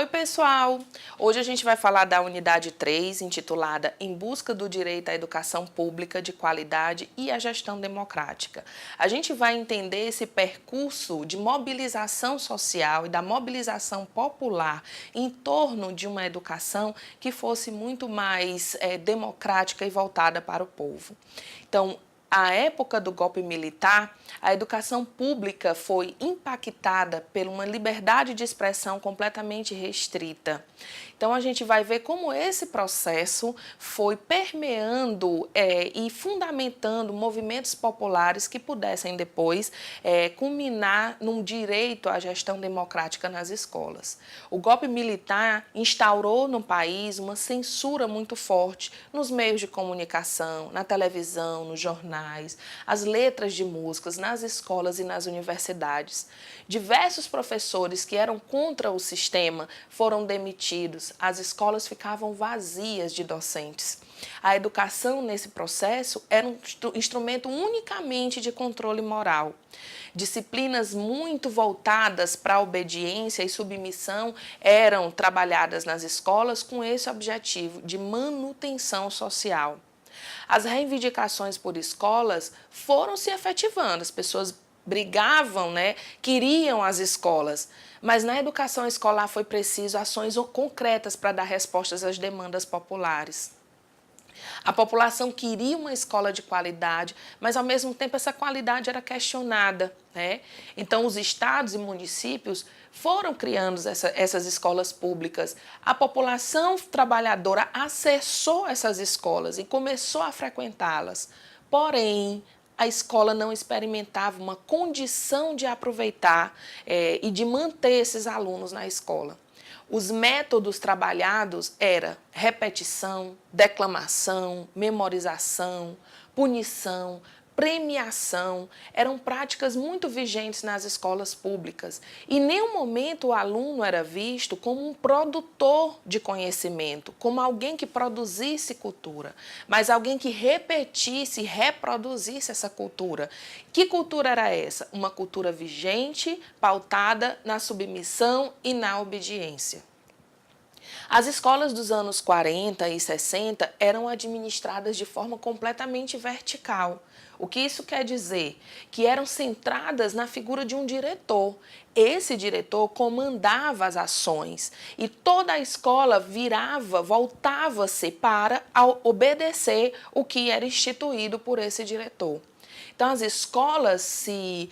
Oi, pessoal! Hoje a gente vai falar da unidade 3, intitulada Em Busca do Direito à Educação Pública de Qualidade e à Gestão Democrática. A gente vai entender esse percurso de mobilização social e da mobilização popular em torno de uma educação que fosse muito mais democrática e voltada para o povo. Então, à época do golpe militar, a educação pública foi impactada por uma liberdade de expressão completamente restrita. Então, a gente vai ver como esse processo foi permeando e fundamentando movimentos populares que pudessem depois culminar num direito à gestão democrática nas escolas. O golpe militar instaurou no país uma censura muito forte nos meios de comunicação, na televisão, nos jornais, as letras de músicas, nas escolas e nas universidades. Diversos professores que eram contra o sistema foram demitidos, as escolas ficavam vazias de docentes. A educação nesse processo era um instrumento unicamente de controle moral. Disciplinas muito voltadas para a obediência e submissão eram trabalhadas nas escolas com esse objetivo de manutenção social. As reivindicações por escolas foram se efetivando, as pessoas brigavam, queriam as escolas, mas na educação escolar foi preciso ações concretas para dar respostas às demandas populares. A população queria uma escola de qualidade, mas ao mesmo tempo essa qualidade era questionada, Então os estados e municípios foram criando essas escolas públicas. A população trabalhadora acessou essas escolas e começou a frequentá-las. Porém, a escola não experimentava uma condição de aproveitar e de manter esses alunos na escola. Os métodos trabalhados eram repetição, declamação, memorização, punição, premiação, eram práticas muito vigentes nas escolas públicas. E em nenhum momento o aluno era visto como um produtor de conhecimento, como alguém que produzisse cultura, mas alguém que repetisse, reproduzisse essa cultura. Que cultura era essa? Uma cultura vigente, pautada na submissão e na obediência. As escolas dos anos 40 e 60 eram administradas de forma completamente vertical. O que isso quer dizer? Que eram centradas na figura de um diretor. Esse diretor comandava as ações e toda a escola voltava-se para obedecer o que era instituído por esse diretor. Então, as escolas se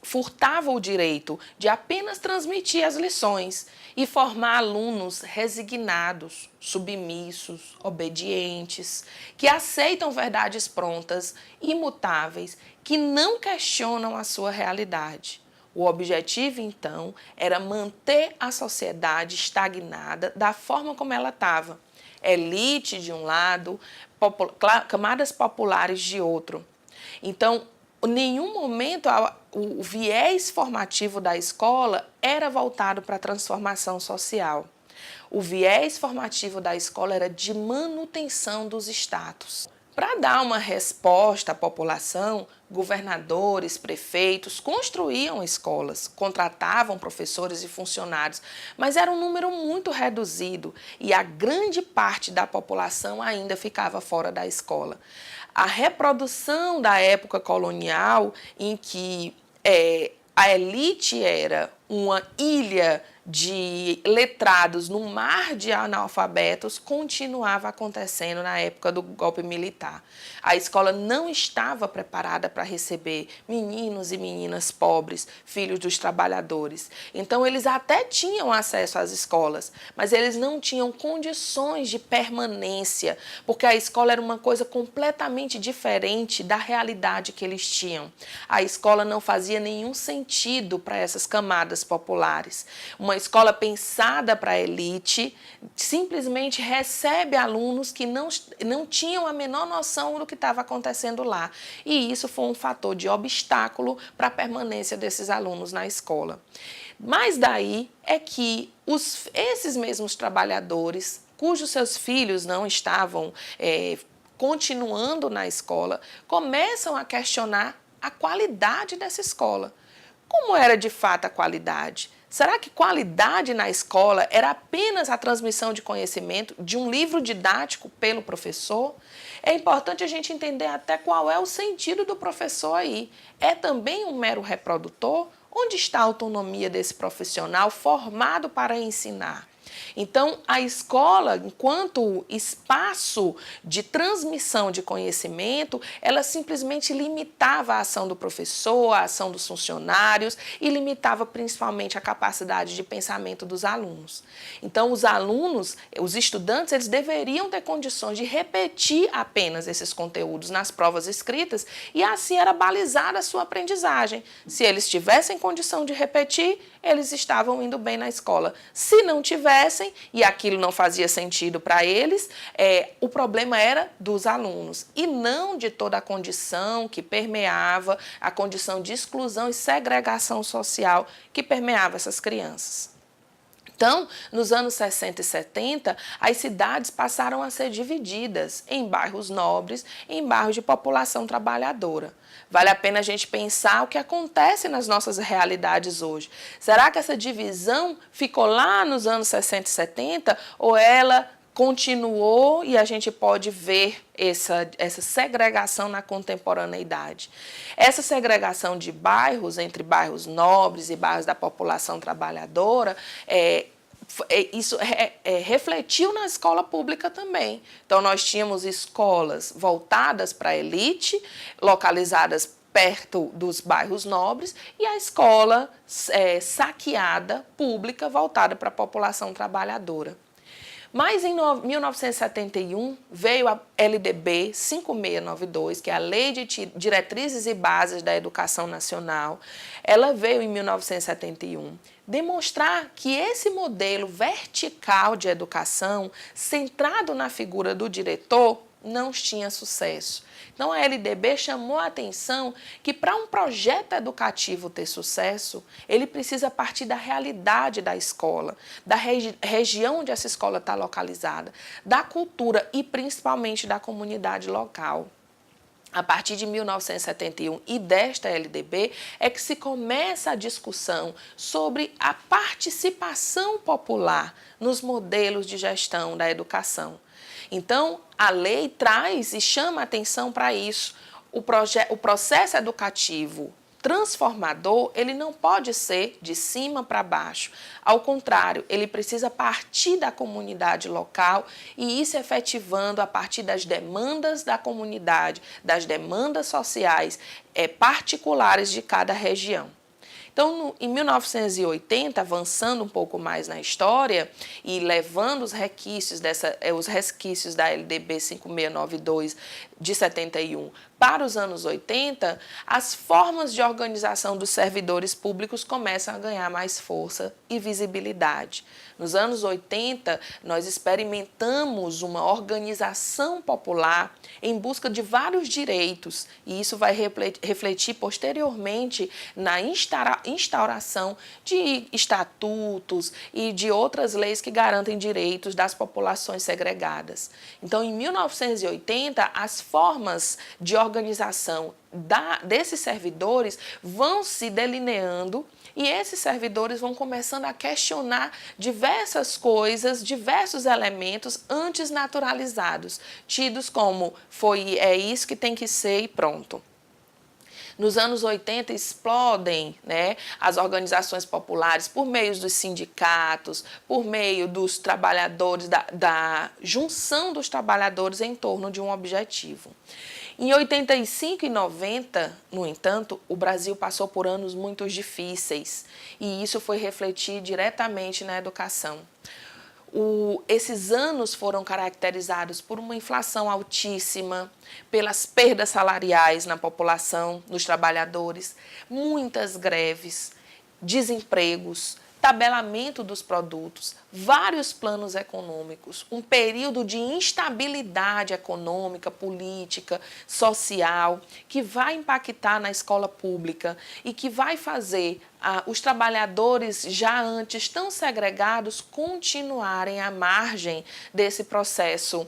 furtavam o direito de apenas transmitir as lições e formar alunos resignados, submissos, obedientes, que aceitam verdades prontas, imutáveis, que não questionam a sua realidade. O objetivo, então, era manter a sociedade estagnada da forma como ela estava. Elite de um lado, camadas populares de outro. Então, em nenhum momento o viés formativo da escola era voltado para a transformação social. O viés formativo da escola era de manutenção dos status. Para dar uma resposta à população, governadores, prefeitos construíam escolas, contratavam professores e funcionários, mas era um número muito reduzido e a grande parte da população ainda ficava fora da escola. A reprodução da época colonial, em que a elite era uma ilha de letrados no mar de analfabetos, continuava acontecendo na época do golpe militar. A escola não estava preparada para receber meninos e meninas pobres, filhos dos trabalhadores. Então, eles até tinham acesso às escolas, mas eles não tinham condições de permanência, porque a escola era uma coisa completamente diferente da realidade que eles tinham. A escola não fazia nenhum sentido para essas camadas populares. Uma escola pensada para a elite simplesmente recebe alunos que não tinham a menor noção do que estava acontecendo lá. E isso foi um fator de obstáculo para a permanência desses alunos na escola. Mas daí é que esses mesmos trabalhadores, cujos seus filhos não estavam continuando na escola, começam a questionar a qualidade dessa escola. Como era de fato a qualidade? Será que qualidade na escola era apenas a transmissão de conhecimento de um livro didático pelo professor? É importante a gente entender até qual é o sentido do professor aí. É também um mero reprodutor? Onde está a autonomia desse profissional formado para ensinar? Então, a escola, enquanto espaço de transmissão de conhecimento, ela simplesmente limitava a ação do professor, a ação dos funcionários e limitava principalmente a capacidade de pensamento dos alunos. Então, os alunos, os estudantes, eles deveriam ter condições de repetir apenas esses conteúdos nas provas escritas e assim era balizada a sua aprendizagem. Se eles tivessem condição de repetir, eles estavam indo bem na escola. Se não tivessem, e aquilo não fazia sentido para eles, o problema era dos alunos e não de toda a condição que permeava, a condição de exclusão e segregação social que permeava essas crianças. Então, nos anos 60 e 70, as cidades passaram a ser divididas em bairros nobres e em bairros de população trabalhadora. Vale a pena a gente pensar o que acontece nas nossas realidades hoje. Será que essa divisão ficou lá nos anos 60 e 70 ou ela continuou e a gente pode ver essa segregação na contemporaneidade? Essa segregação de bairros entre bairros nobres e bairros da população trabalhadora isso refletiu na escola pública também. Então, nós tínhamos escolas voltadas para a elite, localizadas perto dos bairros nobres, e a escola saqueada, pública, voltada para a população trabalhadora. Mas em 1971 veio a LDB 5692, que é a Lei de Diretrizes e Bases da Educação Nacional. Ela veio em 1971 demonstrar que esse modelo vertical de educação, centrado na figura do diretor, não tinha sucesso. Então, a LDB chamou a atenção que para um projeto educativo ter sucesso, ele precisa partir da realidade da escola, da região onde essa escola está localizada, da cultura e principalmente da comunidade local. A partir de 1971 e desta LDB é que se começa a discussão sobre a participação popular nos modelos de gestão da educação. Então, a lei traz e chama atenção para isso. O processo educativo transformador, ele não pode ser de cima para baixo. Ao contrário, ele precisa partir da comunidade local e ir se efetivando a partir das demandas da comunidade, das demandas sociais particulares de cada região. Então, em 1980, avançando um pouco mais na história e levando os resquícios da LDB 5692 de 71 para os anos 80, as formas de organização dos servidores públicos começam a ganhar mais força e visibilidade. Nos anos 80, nós experimentamos uma organização popular em busca de vários direitos, e isso vai refletir posteriormente na instauração de estatutos e de outras leis que garantem direitos das populações segregadas. Então, em 1980, as formas de organização desses servidores vão se delineando e esses servidores vão começando a questionar diversas coisas, diversos elementos antes naturalizados, tidos como é isso que tem que ser e pronto. Nos anos 80 explodem, as organizações populares por meio dos sindicatos, por meio dos trabalhadores, da junção dos trabalhadores em torno de um objetivo. Em 85 e 90, no entanto, o Brasil passou por anos muito difíceis e isso foi refletir diretamente na educação. Esses anos foram caracterizados por uma inflação altíssima, pelas perdas salariais na população, nos trabalhadores, muitas greves, desempregos, tabelamento dos produtos, vários planos econômicos, um período de instabilidade econômica, política, social, que vai impactar na escola pública e que vai fazer os trabalhadores já antes tão segregados continuarem à margem desse processo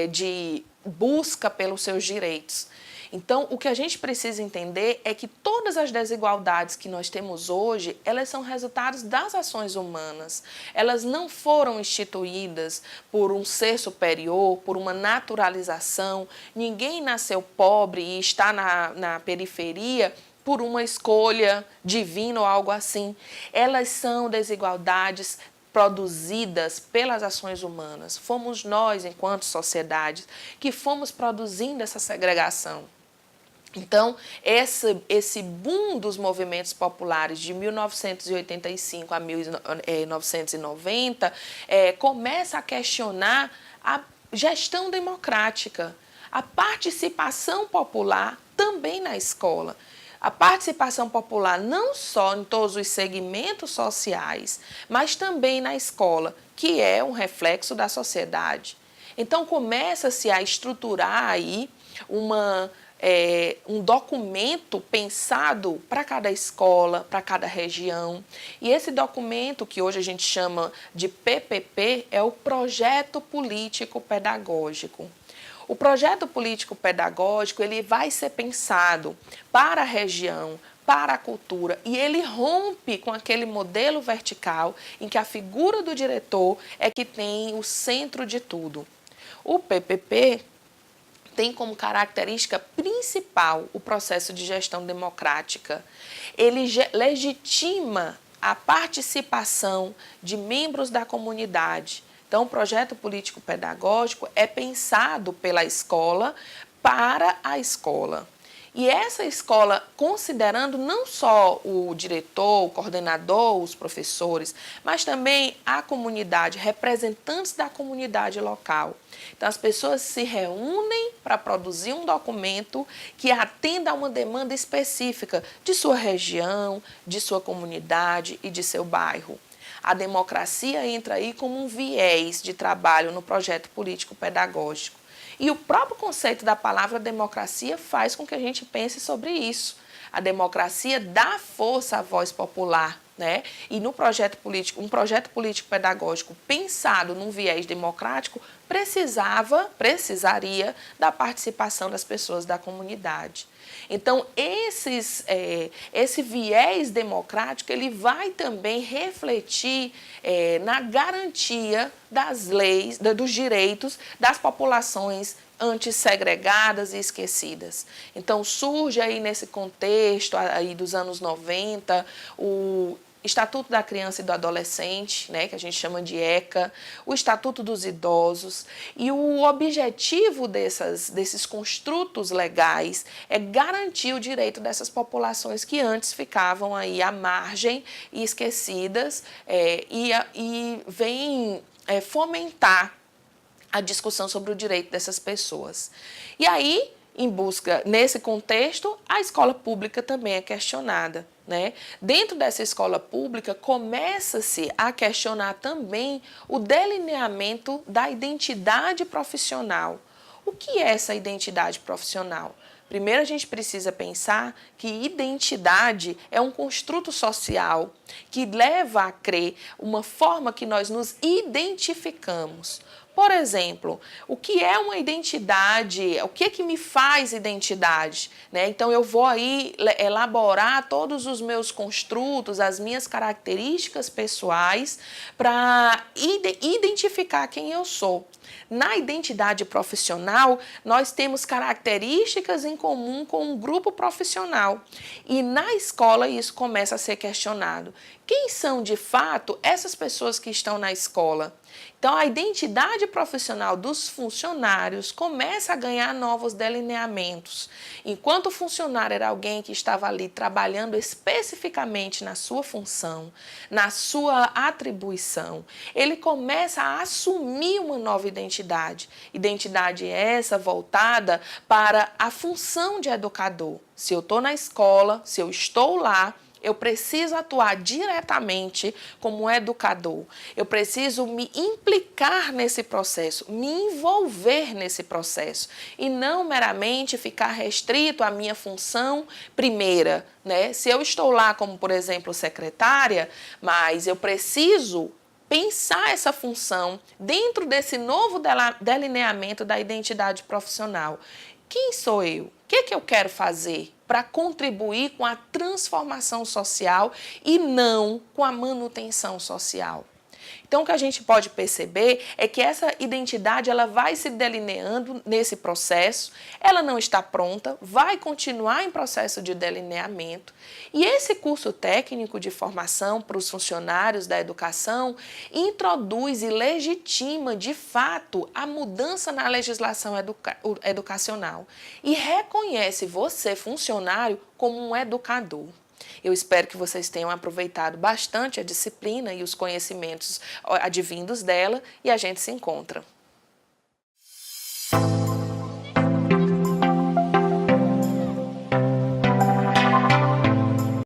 de busca pelos seus direitos. Então, o que a gente precisa entender é que todas as desigualdades que nós temos hoje, elas são resultados das ações humanas. Elas não foram instituídas por um ser superior, por uma naturalização. Ninguém nasceu pobre e está na periferia por uma escolha divina ou algo assim. Elas são desigualdades produzidas pelas ações humanas. Fomos nós, enquanto sociedade, que fomos produzindo essa segregação. Então, esse boom dos movimentos populares de 1985 a 1990 começa a questionar a gestão democrática, a participação popular também na escola. A participação popular não só em todos os segmentos sociais, mas também na escola, que é um reflexo da sociedade. Então, começa-se a estruturar aí um documento pensado para cada escola, para cada região. E esse documento, que hoje a gente chama de PPP, é o Projeto Político Pedagógico. O projeto político-pedagógico ele vai ser pensado para a região, para a cultura, e ele rompe com aquele modelo vertical em que a figura do diretor é que tem o centro de tudo. O PPP tem como característica principal o processo de gestão democrática. Ele legitima a participação de membros da comunidade. Então, o projeto político-pedagógico é pensado pela escola para a escola. E essa escola, considerando não só o diretor, o coordenador, os professores, mas também a comunidade, representantes da comunidade local. Então, as pessoas se reúnem para produzir um documento que atenda a uma demanda específica de sua região, de sua comunidade e de seu bairro. A democracia entra aí como um viés de trabalho no projeto político-pedagógico. E o próprio conceito da palavra democracia faz com que a gente pense sobre isso. A democracia dá força à voz popular, né? E no projeto político, um projeto político-pedagógico pensado num viés democrático precisaria da participação das pessoas da comunidade. Então, esse viés democrático ele vai também refletir na garantia das leis, dos direitos das populações antissegregadas e esquecidas. Então, surge aí nesse contexto aí dos anos 90, o Estatuto da Criança e do Adolescente, né, que a gente chama de ECA, o Estatuto dos Idosos, e o objetivo desses construtos legais é garantir o direito dessas populações que antes ficavam aí à margem e esquecidas e vem fomentar a discussão sobre o direito dessas pessoas. E aí, nesse contexto, a escola pública também é questionada, né? Dentro dessa escola pública, começa-se a questionar também o delineamento da identidade profissional. O que é essa identidade profissional? Primeiro, a gente precisa pensar que identidade é um construto social que leva a crer uma forma que nós nos identificamos. Por exemplo, o que é uma identidade? O que é que me faz identidade? Né? Então, eu vou aí elaborar todos os meus construtos, as minhas características pessoais para identificar quem eu sou. Na identidade profissional, nós temos características em comum com um grupo profissional. E na escola isso começa a ser questionado. Quem são, de fato, essas pessoas que estão na escola? Então, a identidade profissional dos funcionários começa a ganhar novos delineamentos. Enquanto o funcionário era alguém que estava ali trabalhando especificamente na sua função, na sua atribuição, ele começa a assumir uma nova identidade. Identidade essa voltada para a função de educador. Se eu estou na escola, se eu estou lá, eu preciso atuar diretamente como educador. Eu preciso me implicar nesse processo, me envolver nesse processo e não meramente ficar restrito à minha função primeira, né? Se eu estou lá como, por exemplo, secretária, mas eu preciso pensar essa função dentro desse novo delineamento da identidade profissional. Quem sou eu? que eu quero fazer para contribuir com a transformação social e não com a manutenção social. Então, o que a gente pode perceber é que essa identidade ela vai se delineando nesse processo, ela não está pronta, vai continuar em processo de delineamento. E esse curso técnico de formação para os funcionários da educação introduz e legitima, de fato, a mudança na legislação educacional e reconhece você, funcionário, como um educador. Eu espero que vocês tenham aproveitado bastante a disciplina e os conhecimentos advindos dela e a gente se encontra.